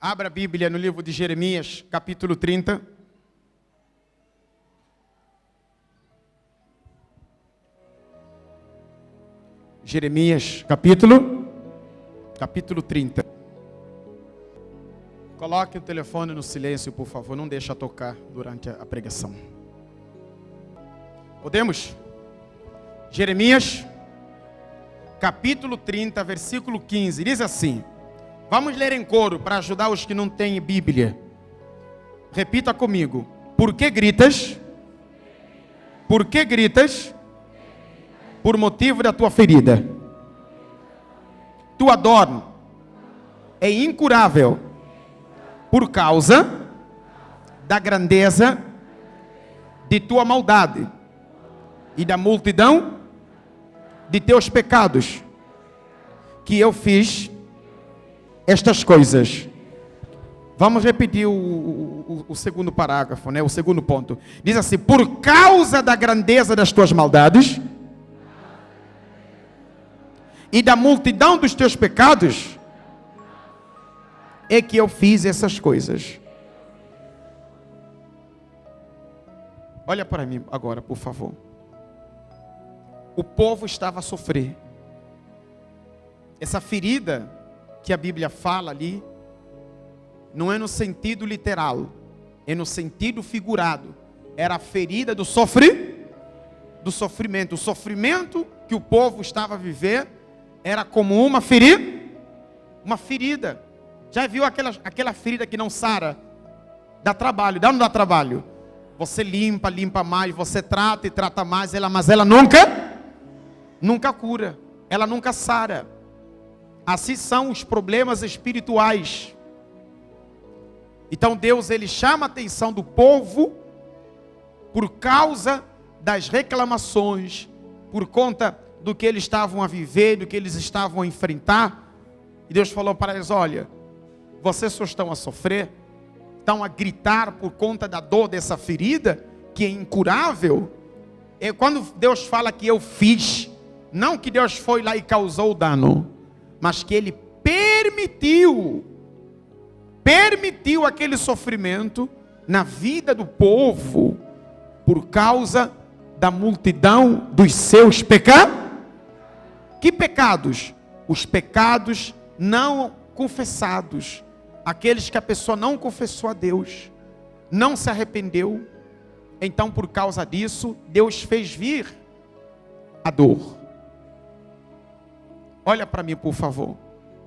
Abra a Bíblia no livro de Jeremias, capítulo 30. Jeremias, capítulo 30. Coloque o telefone no silêncio, por favor. Não deixa tocar durante a pregação. Podemos? Jeremias, capítulo 30, versículo 15. Diz assim. Vamos ler em coro para ajudar os que não têm Bíblia. Repita comigo. Por que gritas? Por que gritas? Por motivo da tua ferida. Tua dor é incurável por causa da grandeza de tua maldade e da multidão de teus pecados, que eu fiz estas coisas. Vamos repetir o segundo parágrafo, né? O segundo ponto. Diz assim: por causa da grandeza das tuas maldades e da multidão dos teus pecados, é que eu fiz essas coisas. Olha para mim agora, por favor. O povo estava a sofrer. Essa ferida que a Bíblia fala ali, não é no sentido literal, é no sentido figurado. Era a ferida do sofrimento. O sofrimento que o povo estava a viver era como uma ferida. Já viu aquela ferida que não sara? Dá trabalho, não dá trabalho? Você limpa mais, você trata e trata mais, mas ela nunca cura, ela nunca sara. Assim são os problemas espirituais. Então Deus, ele chama a atenção do povo por causa das reclamações, por conta do que eles estavam a viver, do que eles estavam a enfrentar. E Deus falou para eles: olha, vocês só estão a sofrer, estão a gritar por conta da dor dessa ferida, que é incurável. É quando Deus fala que eu fiz, não que Deus foi lá e causou o dano, mas que Ele permitiu aquele sofrimento na vida do povo, por causa da multidão dos seus pecados. Que pecados? Os pecados não confessados, aqueles que a pessoa não confessou a Deus, não se arrependeu. Então, por causa disso, Deus fez vir a dor. Olha para mim, por favor.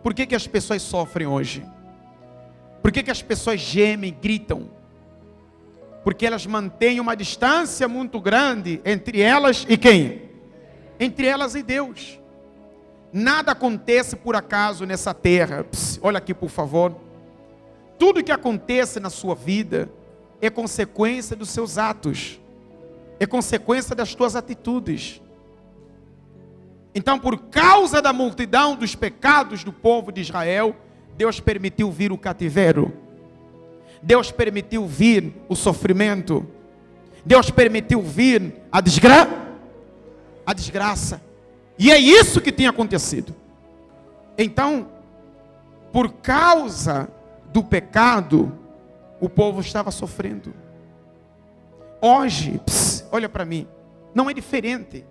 Por que as pessoas sofrem hoje? Por que as pessoas gemem, gritam? Porque elas mantêm uma distância muito grande entre elas e quem? Entre elas e Deus. Nada acontece por acaso nessa terra. Olha aqui, por favor. Tudo que acontece na sua vida é consequência dos seus atos, é consequência das tuas atitudes. Então, por causa da multidão dos pecados do povo de Israel, Deus permitiu vir o cativeiro. Deus permitiu vir o sofrimento. Deus permitiu vir a desgraça. E é isso que tem acontecido. Então, por causa do pecado, o povo estava sofrendo. Hoje, olha para mim, não é diferente.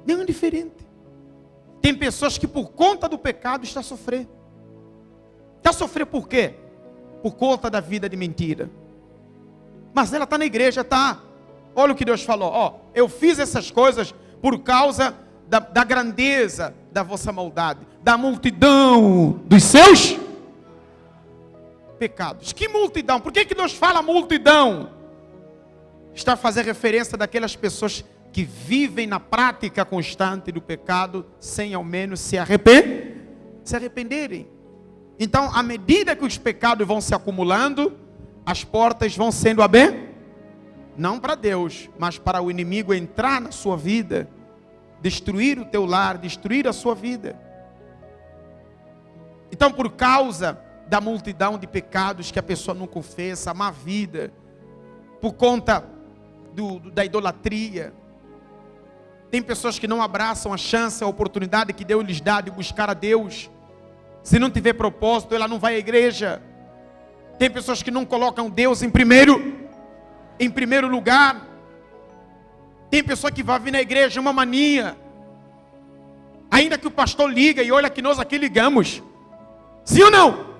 Não é diferente. Tem pessoas que por conta do pecado estão a sofrer. Está a sofrer por quê? Por conta da vida de mentira. Mas ela está na igreja, está. Olha o que Deus falou. Ó, eu fiz essas coisas por causa da grandeza da vossa maldade, da multidão dos seus pecados. Que multidão? Por que Deus fala multidão? Está a fazer referência daquelas pessoas que vivem na prática constante do pecado, sem ao menos se arrependerem. Então, à medida que os pecados vão se acumulando, as portas vão sendo abertas, não para Deus, mas para o inimigo entrar na sua vida, destruir o teu lar, destruir a sua vida. Então, por causa da multidão de pecados que a pessoa não confessa, a má vida, por conta da idolatria, tem pessoas que não abraçam a chance, a oportunidade que Deus lhes dá de buscar a Deus. Se não tiver propósito, ela não vai à igreja. Tem pessoas que não colocam Deus em primeiro lugar. Tem pessoa que vai vir na igreja, uma mania. Ainda que o pastor liga e olha que nós aqui ligamos. Sim ou não?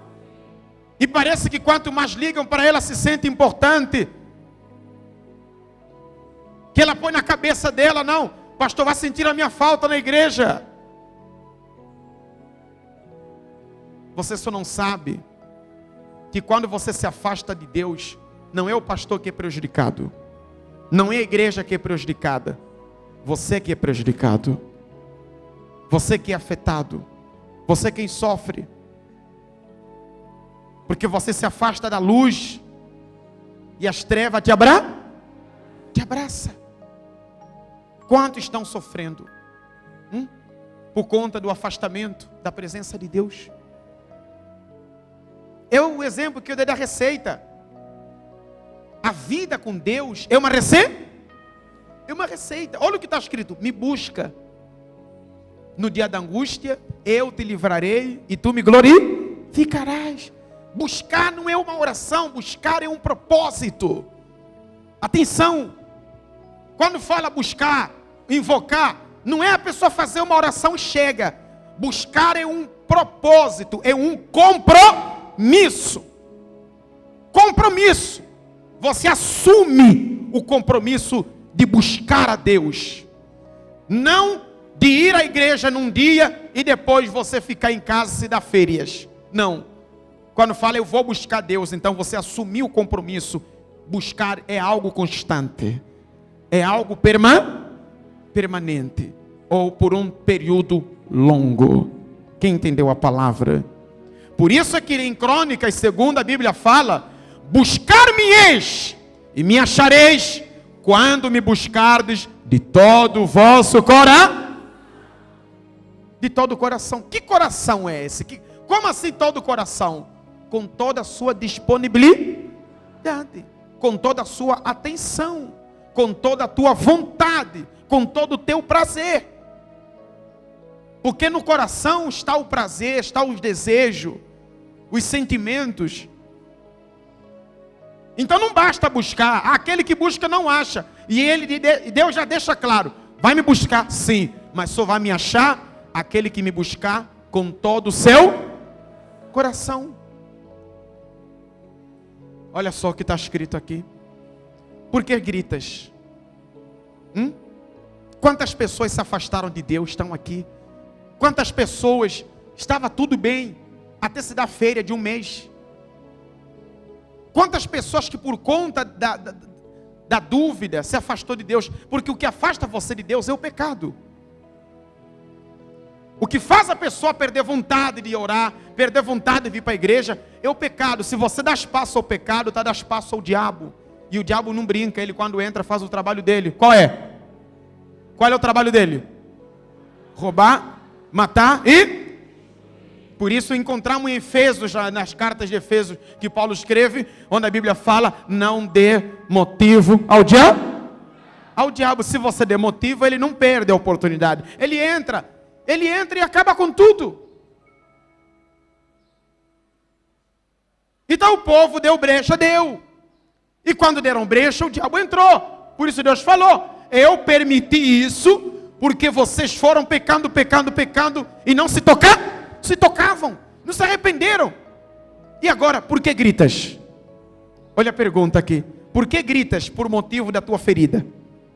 E parece que quanto mais ligam para ela, se sente importante. Que ela põe na cabeça dela, não, pastor vai sentir a minha falta na igreja. Você só não sabe que quando você se afasta de Deus, não é o pastor que é prejudicado. Não é a igreja que é prejudicada. Você que é prejudicado. Você que é afetado. Você quem sofre. Porque você se afasta da luz. E as trevas te abraça. Quantos estão sofrendo? Por conta do afastamento da presença de Deus. É o exemplo que eu dei da receita. A vida com Deus é uma receita? É uma receita. Olha o que está escrito. Me busca. No dia da angústia, eu te livrarei e tu me glorificarás. Buscar não é uma oração. Buscar é um propósito. Atenção. Quando fala buscar, invocar, não é a pessoa fazer uma oração e chega. Buscar é um propósito. É um compromisso. Compromisso. Você assume o compromisso de buscar a Deus. Não de ir à igreja num dia e depois você ficar em casa e se dar férias. Não. Quando fala eu vou buscar Deus, então você assumiu o compromisso. Buscar é algo constante. É algo permanente. Ou por um período longo. Quem entendeu a palavra? Por isso é que em Crônicas, segundo a Bíblia fala, buscar-me-eis e me achareis quando me buscardes de todo o vosso coração. De todo o coração. Que coração é esse? Como assim todo o coração? Com toda a sua disponibilidade, com toda a sua atenção, com toda a tua vontade, com todo o teu prazer. Porque no coração está o prazer, está o desejo, os sentimentos. Então não basta buscar. Aquele que busca não acha. E Deus já deixa claro. Vai me buscar? Sim. Mas só vai me achar aquele que me buscar com todo o seu coração. Olha só o que está escrito aqui. Por que gritas? Quantas pessoas se afastaram de Deus, estão aqui? Quantas pessoas, estava tudo bem, até se dar feira de um mês. Quantas pessoas que por conta da dúvida se afastou de Deus. Porque o que afasta você de Deus é o pecado. O que faz a pessoa perder vontade de orar, perder vontade de vir para a igreja, é o pecado. Se você dá espaço ao pecado, está dando espaço ao diabo. E o diabo não brinca, ele quando entra faz o trabalho dele. Qual é? Qual é o trabalho dele? Roubar, matar e... Por isso encontramos em Efésios, nas cartas de Efésios que Paulo escreve, onde a Bíblia fala, não dê motivo ao diabo. Ao diabo, se você der motivo, ele não perde a oportunidade. Ele entra e acaba com tudo. Então o povo deu brecha, deu. E quando deram brecha, o diabo entrou. Por isso Deus falou, eu permiti isso, porque vocês foram pecando e não se tocavam, não se arrependeram. E agora, por que gritas? Olha a pergunta aqui. Por que gritas? Por motivo da tua ferida,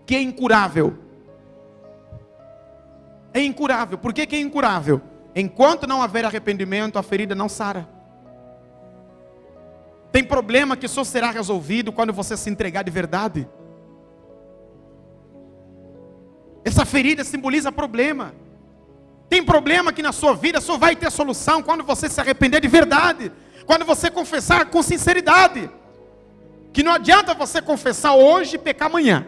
que é incurável. É incurável. Por que é incurável? Enquanto não haver arrependimento, a ferida não sara. Tem problema que só será resolvido quando você se entregar de verdade. Essa ferida simboliza problema. Tem problema que na sua vida só vai ter solução quando você se arrepender de verdade. Quando você confessar com sinceridade. Que não adianta você confessar hoje e pecar amanhã.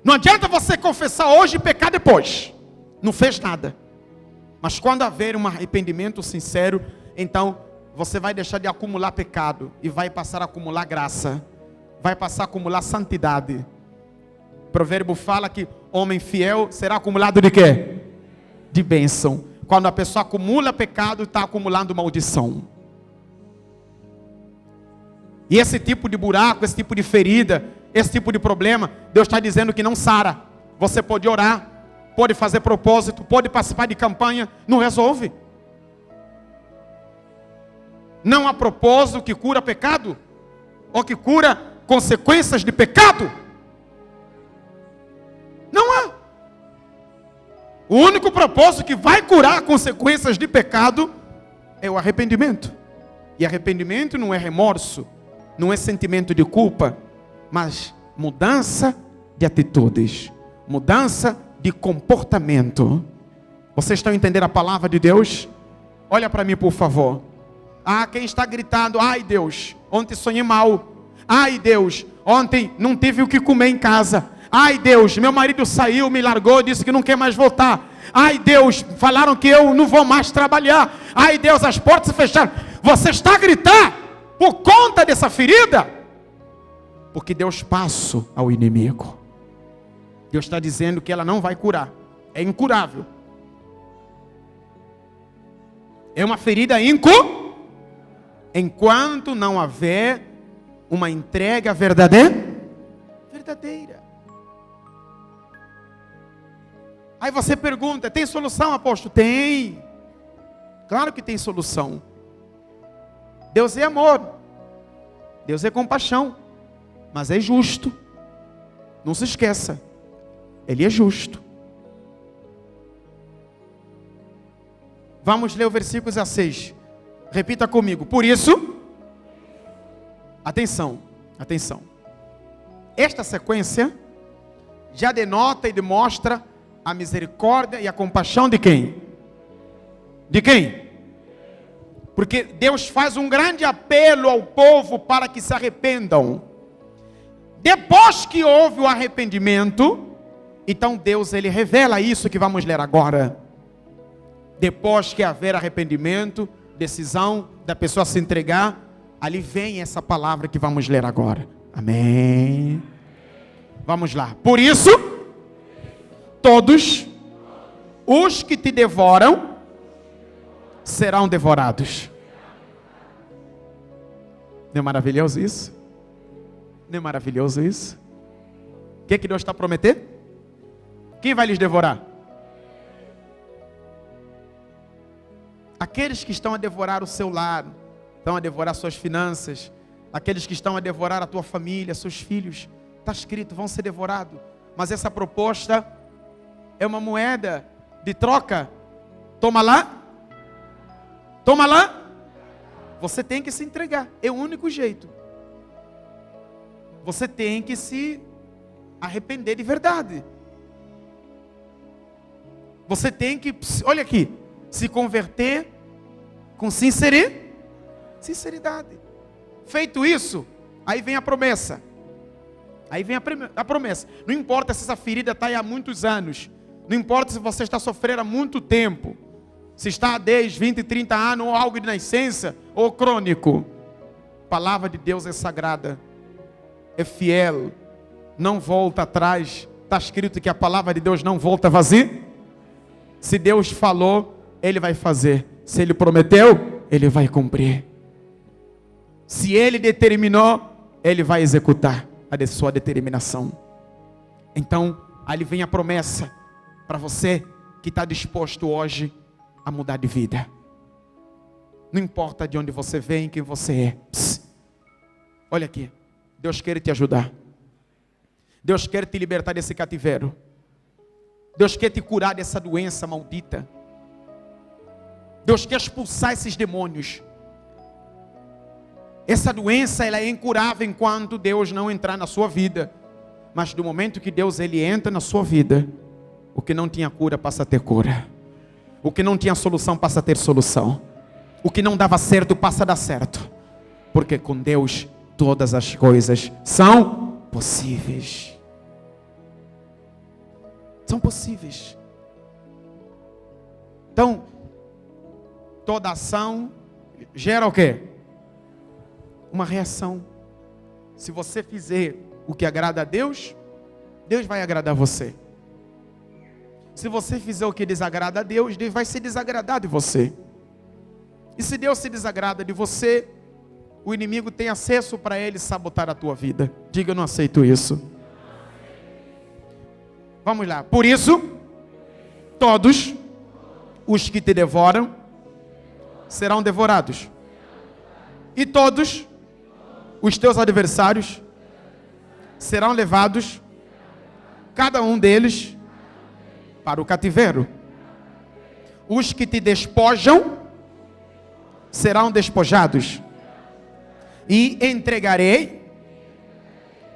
Não adianta você confessar hoje e pecar depois. Não fez nada. Mas quando haver um arrependimento sincero, então você vai deixar de acumular pecado e vai passar a acumular graça. Vai passar a acumular santidade. O provérbio fala que homem fiel será acumulado de quê? De bênção. Quando a pessoa acumula pecado, está acumulando maldição. E esse tipo de buraco, esse tipo de ferida, esse tipo de problema, Deus está dizendo que não sara. Você pode orar, pode fazer propósito, pode participar de campanha, não resolve. Não há propósito que cura pecado, ou que cura consequências de pecado. Não há. O único propósito que vai curar consequências de pecado é o arrependimento. E arrependimento não é remorso, não é sentimento de culpa, mas mudança de atitudes, mudança de comportamento. Vocês estão entendendo a palavra de Deus? Olha para mim, por favor. Quem está gritando, ai Deus, ontem sonhei mal. Ai Deus, ontem não tive o que comer em casa. Ai Deus, meu marido saiu, me largou, disse que não quer mais voltar. Ai Deus, falaram que eu não vou mais trabalhar. Ai Deus, as portas se fecharam. Você está a gritar por conta dessa ferida? Porque deu espaço ao inimigo. Deus está dizendo que ela não vai curar. É incurável. É uma ferida enquanto não houver uma entrega verdadeira. Aí você pergunta, tem solução, apóstolo? Tem. Claro que tem solução. Deus é amor. Deus é compaixão. Mas é justo. Não se esqueça. Ele é justo. Vamos ler o versículo 16. Repita comigo. Por isso, atenção. Esta sequência já denota e demonstra a misericórdia e a compaixão de quem? De quem? Porque Deus faz um grande apelo ao povo para que se arrependam. Depois que houve o arrependimento, então Deus ele revela isso que vamos ler agora. Depois que haver arrependimento, decisão da pessoa se entregar, ali vem essa palavra que vamos ler agora. Amém. Vamos lá. Por isso, todos os que te devoram serão devorados. Não é maravilhoso isso? Não é maravilhoso isso? O que Deus está prometendo? Quem vai lhes devorar? Aqueles que estão a devorar o seu lar, estão a devorar suas finanças, aqueles que estão a devorar a tua família, seus filhos, está escrito, vão ser devorados. Mas essa proposta é uma moeda de troca. Toma lá. Você tem que se entregar. É o único jeito. Você tem que se arrepender de verdade. Você tem que, olha aqui, se converter com sinceridade. Feito isso, aí vem a promessa. A promessa. Não importa se essa ferida está aí há muitos anos. Não importa se você está sofrendo há muito tempo. Se está há 10, 20, 30 anos, ou algo de nascença, ou crônico. A palavra de Deus é sagrada. É fiel. Não volta atrás. Está escrito que a palavra de Deus não volta vazia. Se Deus falou, Ele vai fazer. Se Ele prometeu, Ele vai cumprir. Se Ele determinou, Ele vai executar a sua determinação. Então, ali vem a promessa para você que está disposto hoje a mudar de vida. Não importa de onde você vem, quem você é. Olha aqui, Deus quer te ajudar. Deus quer te libertar desse cativeiro. Deus quer te curar dessa doença maldita. Deus quer expulsar esses demônios. Essa doença ela é incurável enquanto Deus não entrar na sua vida. Mas do momento que Deus ele entra na sua vida, o que não tinha cura passa a ter cura. O que não tinha solução passa a ter solução. O que não dava certo passa a dar certo. Porque com Deus todas as coisas são possíveis. São possíveis. Então, toda ação gera o quê? Uma reação. Se você fizer o que agrada a Deus, Deus vai agradar você. Se você fizer o que desagrada a Deus, Deus vai se desagradar de você. E se Deus se desagrada de você, o inimigo tem acesso para ele sabotar a tua vida. Diga, eu não aceito isso. Vamos lá. Por isso, todos os que te devoram serão devorados. E todos os teus adversários serão levados, cada um deles, para o cativeiro. Os que te despojam serão despojados. E entregarei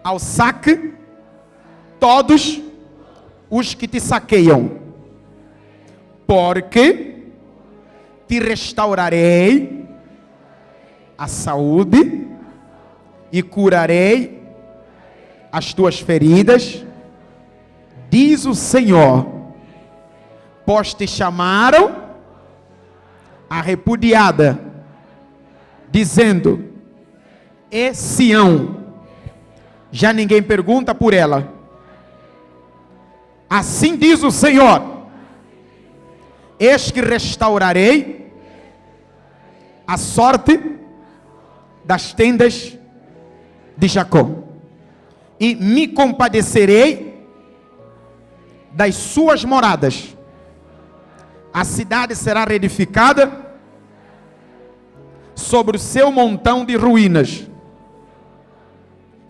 ao saque todos os que te saqueiam. Porque te restaurarei a saúde e curarei as tuas feridas, diz o Senhor, pois te chamaram a repudiada, dizendo, é Sião, já ninguém pergunta por ela. Assim diz o Senhor, eis que restaurarei a sorte das tendas de Jacó, e me compadecerei das suas moradas. A cidade será reedificada sobre o seu montão de ruínas,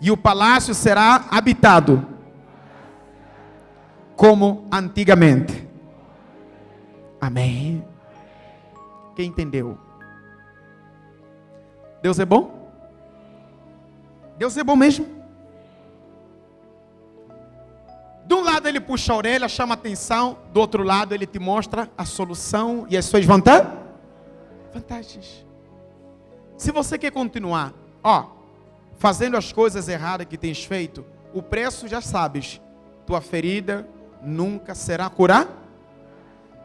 e o palácio será habitado como antigamente. Amém. Quem entendeu? Deus é bom? Deus é bom mesmo. De um lado ele puxa a orelha, chama a atenção. Do outro lado ele te mostra a solução e as suas vantagens. Se você quer continuar, fazendo as coisas erradas que tens feito, o preço já sabes. Tua ferida nunca será curada.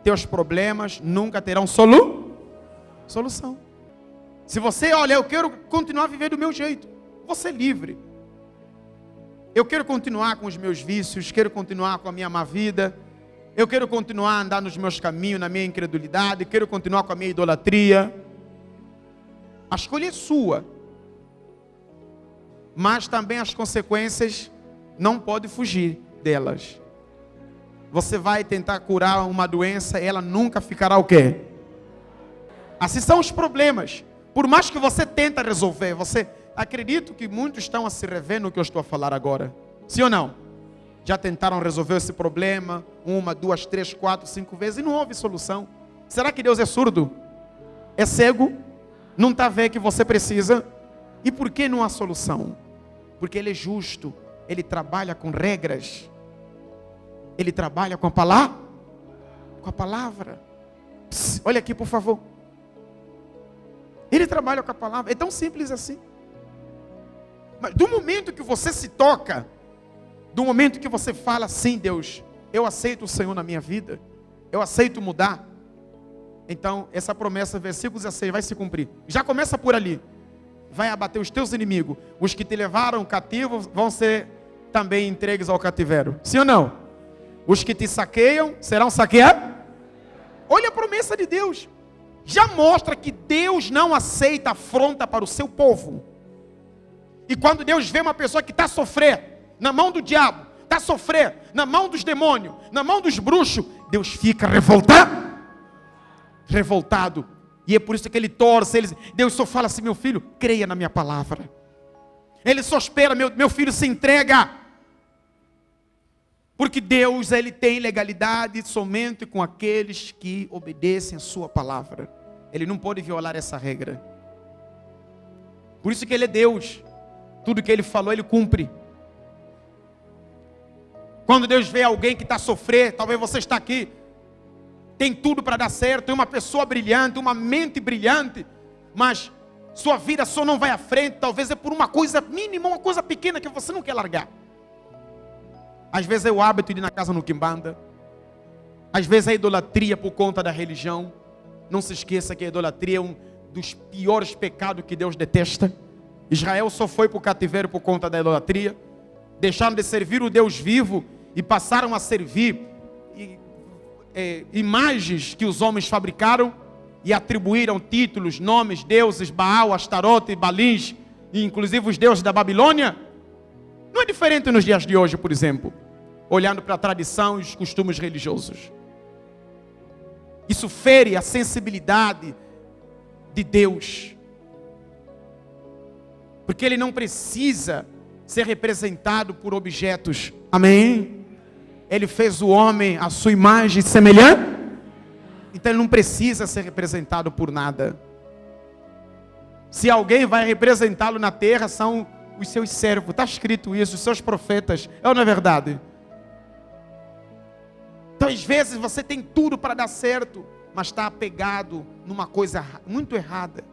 Teus problemas nunca terão solução. Se você, eu quero continuar a viver do meu jeito, você é livre. Eu quero continuar com os meus vícios, quero continuar com a minha má vida, eu quero continuar a andar nos meus caminhos, na minha incredulidade, quero continuar com a minha idolatria. A escolha é sua. Mas também as consequências não pode fugir delas. Você vai tentar curar uma doença, ela nunca ficará o quê? Assim são os problemas. Por mais que você tenta resolver, acredito que muitos estão a se rever no que eu estou a falar agora. Sim ou não? Já tentaram resolver esse problema 1, 2, 3, 4, 5 vezes e não houve solução. Será que Deus é surdo? É cego? Não está vendo que você precisa? E por que não há solução? Porque Ele é justo. Ele trabalha com regras. Ele trabalha com a palavra. Com a palavra. Psst, olha aqui, por favor. Ele trabalha com a palavra. É tão simples assim. Mas do momento que você se toca, do momento que você fala, sim, Deus, eu aceito o Senhor na minha vida, eu aceito mudar, então essa promessa, versículo 16, vai se cumprir. Já começa por ali. Vai abater os teus inimigos. Os que te levaram cativo vão ser também entregues ao cativeiro. Sim ou não? Os que te saqueiam serão saqueados. Olha a promessa de Deus. Já mostra que Deus não aceita afronta para o seu povo. E quando Deus vê uma pessoa que está a sofrer na mão do diabo, está a sofrer na mão dos demônios, na mão dos bruxos, Deus fica revoltado. E é por isso que Ele torce. Deus só fala assim, meu filho, creia na minha palavra. Ele só espera, meu filho, se entrega. Porque Deus, Ele tem legalidade somente com aqueles que obedecem a sua palavra. Ele não pode violar essa regra. Por isso que Ele é Deus. Tudo que Ele falou, Ele cumpre. Quando Deus vê alguém que está a sofrer, talvez você está aqui, tem tudo para dar certo, tem uma pessoa brilhante, uma mente brilhante, mas sua vida só não vai à frente, talvez é por uma coisa mínima, uma coisa pequena que você não quer largar. Às vezes é o hábito de ir na casa no quimbanda, às vezes é a idolatria por conta da religião. Não se esqueça que a idolatria é um dos piores pecados que Deus detesta. Israel só foi para o cativeiro por conta da idolatria. Deixaram de servir o Deus vivo e passaram a servir imagens que os homens fabricaram e atribuíram títulos, nomes, deuses, Baal, Astarote, Balins, e inclusive os deuses da Babilônia. Não é diferente nos dias de hoje, por exemplo, olhando para a tradição e os costumes religiosos. Isso fere a sensibilidade de Deus, porque Ele não precisa ser representado por objetos. Amém? Ele fez o homem à sua imagem e semelhança, então Ele não precisa ser representado por nada. Se alguém vai representá-lo na terra, são os seus servos. Está escrito isso, os seus profetas. É ou não é verdade? Então, às vezes, você tem tudo para dar certo, mas está apegado numa coisa muito errada.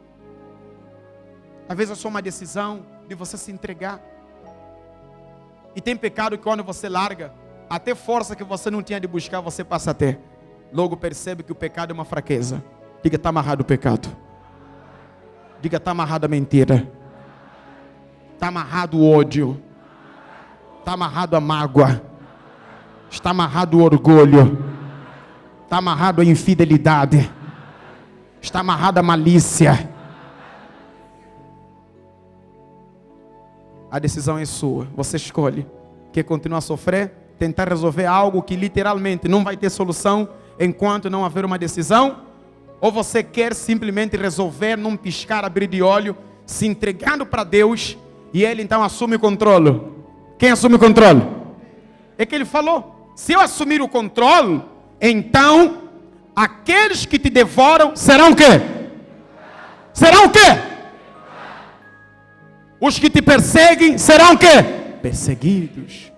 Às vezes é só uma decisão de você se entregar. E tem pecado que quando você larga, até força que você não tinha de buscar, você passa a ter. Logo percebe que o pecado é uma fraqueza. Diga, está amarrado o pecado. Diga, está amarrado a mentira. Está amarrado o ódio. Está amarrado a mágoa. Está amarrado o orgulho. Está amarrado a infidelidade. Está amarrado a malícia. A decisão é sua. Você escolhe. Quer continuar a sofrer? Tentar resolver algo que literalmente não vai ter solução enquanto não haver uma decisão? Ou você quer simplesmente resolver num piscar, abrir de olho, se entregando para Deus, e Ele então assume o controle? Quem assume o controle? É que Ele falou: se eu assumir o controle, então aqueles que te devoram serão o quê? Serão o quê? Os que te perseguem serão o quê? Perseguidos.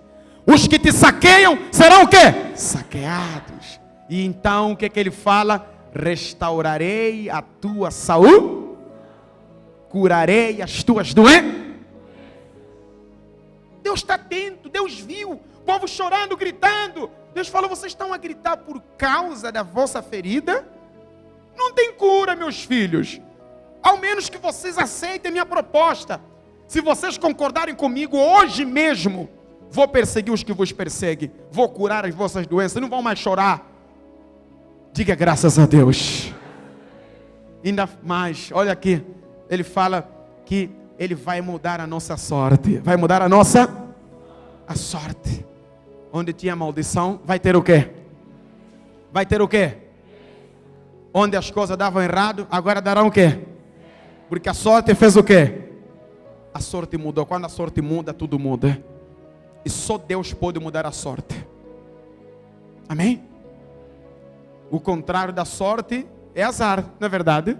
Os que te saqueiam serão o quê? Saqueados. E então o que é que Ele fala? Restaurarei a tua saúde, curarei as tuas doenças. Deus está atento, Deus viu, o povo chorando, gritando. Deus falou: vocês estão a gritar por causa da vossa ferida? Não tem cura, meus filhos. Ao menos que vocês aceitem a minha proposta. Se vocês concordarem comigo, hoje mesmo vou perseguir os que vos perseguem, vou curar as vossas doenças, não vão mais chorar. Diga graças a Deus. Ainda mais, olha aqui, Ele fala que Ele vai mudar a nossa sorte. Vai mudar a sorte. Onde tinha maldição, vai ter o quê? Vai ter o quê? Onde as coisas davam errado, agora darão o quê? Porque a sorte fez o quê? A sorte mudou. Quando a sorte muda, tudo muda. E só Deus pode mudar a sorte. Amém? O contrário da sorte é azar, não é verdade?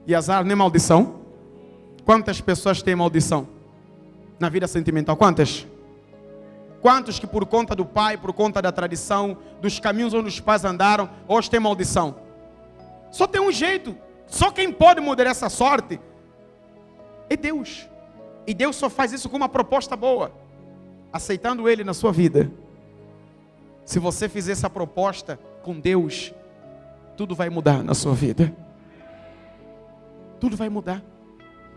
E azar não é maldição. Quantas pessoas têm maldição na vida sentimental? Quantas? Quantos que por conta do pai, por conta da tradição, dos caminhos onde os pais andaram, hoje tem maldição? Só tem um jeito. Só quem pode mudar essa sorte é Deus. E Deus só faz isso com uma proposta boa, aceitando Ele na sua vida. Se você fizer essa proposta com Deus, tudo vai mudar na sua vida. Tudo vai mudar.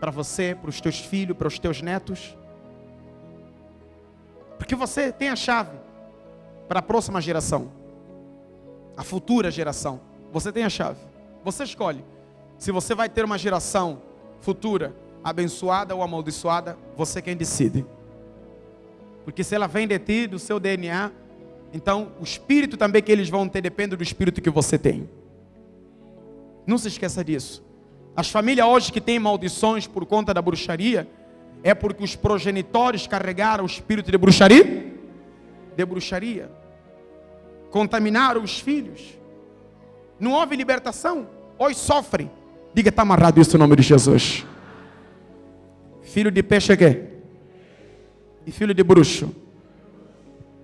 Para você, para os teus filhos, para os teus netos. Porque você tem a chave para a próxima geração, a futura geração. Você tem a chave. Você escolhe se você vai ter uma geração futura abençoada ou amaldiçoada. Você quem decide. Porque se ela vem de ti, do seu DNA, então o espírito também que eles vão ter depende do espírito que você tem. Não se esqueça disso. As famílias hoje que têm maldições por conta da bruxaria, é porque os progenitores carregaram o espírito de bruxaria? De bruxaria. Contaminaram os filhos. Não houve libertação. Hoje sofrem. Diga, está amarrado isso no nome de Jesus. Filho de peixe é quê? E filho de bruxo?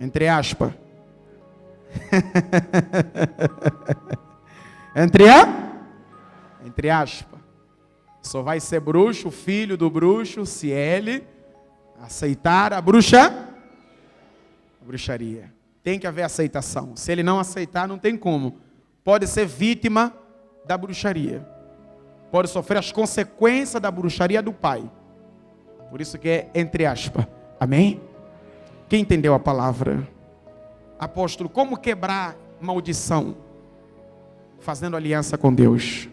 Entre aspas. Entre aspas. Só vai ser bruxo, filho do bruxo, se ele aceitar a bruxaria. Tem que haver aceitação. Se ele não aceitar, não tem como. Pode ser vítima da bruxaria. Pode sofrer as consequências da bruxaria do pai. Por isso que é entre aspas. Amém? Quem entendeu a palavra? Apóstolo, como quebrar maldição? fazendo aliança com Deus.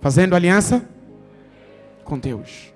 Fazendo aliança com Deus.